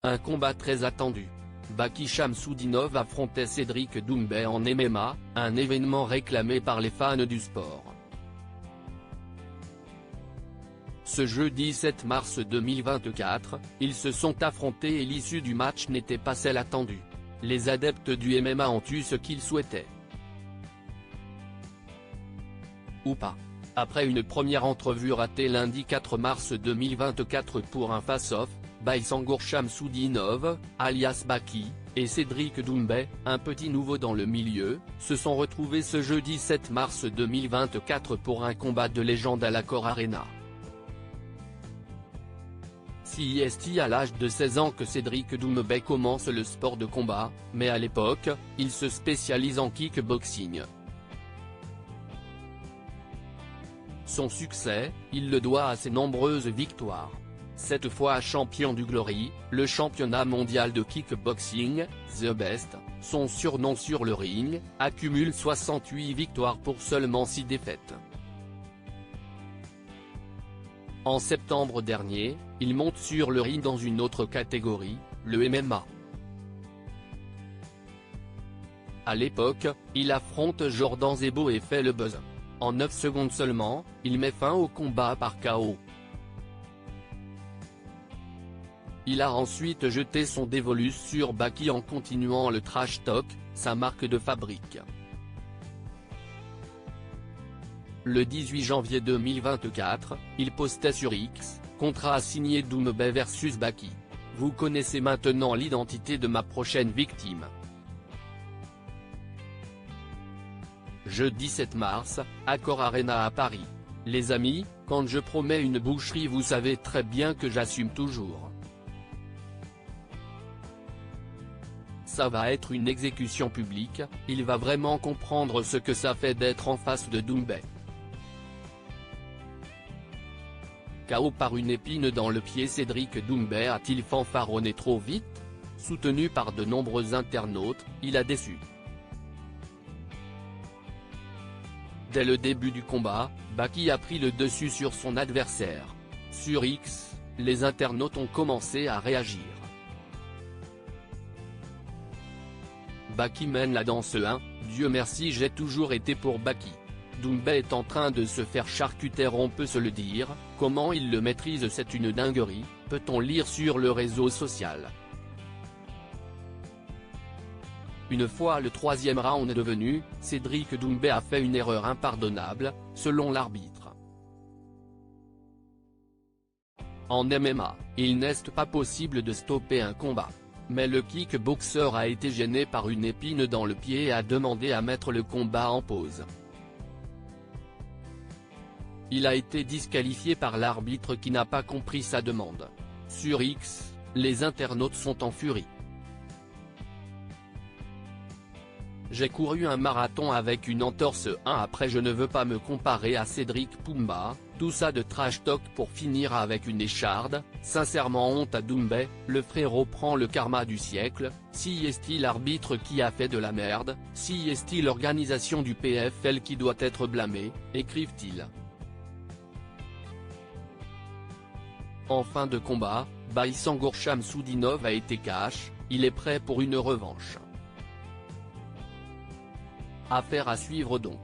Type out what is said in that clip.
Un combat très attendu. Baki Shamsudinov affrontait Cédric Doumbé en MMA, un événement réclamé par les fans du sport. Ce jeudi 7 mars 2024, ils se sont affrontés et l'issue du match n'était pas celle attendue. Les adeptes du MMA ont eu ce qu'ils souhaitaient. Ou pas. Après une première entrevue ratée lundi 4 mars 2024 pour un face-off, Baisangour Shamsudinov, alias Baki, et Cédric Doumbé, un petit nouveau dans le milieu, se sont retrouvés ce jeudi 7 mars 2024 pour un combat de légende à l'Accor Arena. C'est à l'âge de 16 ans que Cédric Doumbé commence le sport de combat, mais à l'époque, il se spécialise en kickboxing. Son succès, il le doit à ses nombreuses victoires. 7 fois champion du Glory, le championnat mondial de kickboxing, The Best, son surnom sur le ring, accumule 68 victoires pour seulement 6 défaites. En septembre dernier, il monte sur le ring dans une autre catégorie, le MMA. À l'époque, il affronte Jordan Zebo et fait le buzz. En 9 secondes seulement, il met fin au combat par KO. Il a ensuite jeté son dévolu sur Baki en continuant le trash talk, sa marque de fabrique. Le 18 janvier 2024, il postait sur X, contrat signé Doumbé vs Baki. Vous connaissez maintenant l'identité de ma prochaine victime. Jeudi 7 mars, Accor Arena à Paris. Les amis, quand je promets une boucherie vous savez très bien que j'assume toujours. Ça va être une exécution publique, il va vraiment comprendre ce que ça fait d'être en face de Doumbé. KO par une épine dans le pied, Cédric Doumbé a-t-il fanfaronné trop vite? Soutenu par de nombreux internautes, il a déçu. Dès le début du combat, Baki a pris le dessus sur son adversaire. Sur X, les internautes ont commencé à réagir. Baki mène la danse 1, Dieu merci j'ai toujours été pour Baki. Doumbé est en train de se faire charcuter, on peut se le dire, comment il le maîtrise, c'est une dinguerie, peut-on lire sur le réseau social. Une fois le troisième round devenu, Cédric Doumbé a fait une erreur impardonnable, selon l'arbitre. En MMA, il n'est pas possible de stopper un combat. Mais le kickboxer a été gêné par une épine dans le pied et a demandé à mettre le combat en pause. Il a été disqualifié par l'arbitre qui n'a pas compris sa demande. Sur X, les internautes sont en furie. J'ai couru un marathon avec une entorse 1 après je ne veux pas me comparer à Cédric Pumba, tout ça de trash talk pour finir avec une écharde, sincèrement honte à Doumbé, le frérot prend le karma du siècle, si est-il l'arbitre qui a fait de la merde, si est-il l'organisation du PFL qui doit être blâmée, écrivent-ils. En fin de combat, Baisangour Shamsudinov a été cash, il est prêt pour une revanche. Affaire à suivre donc.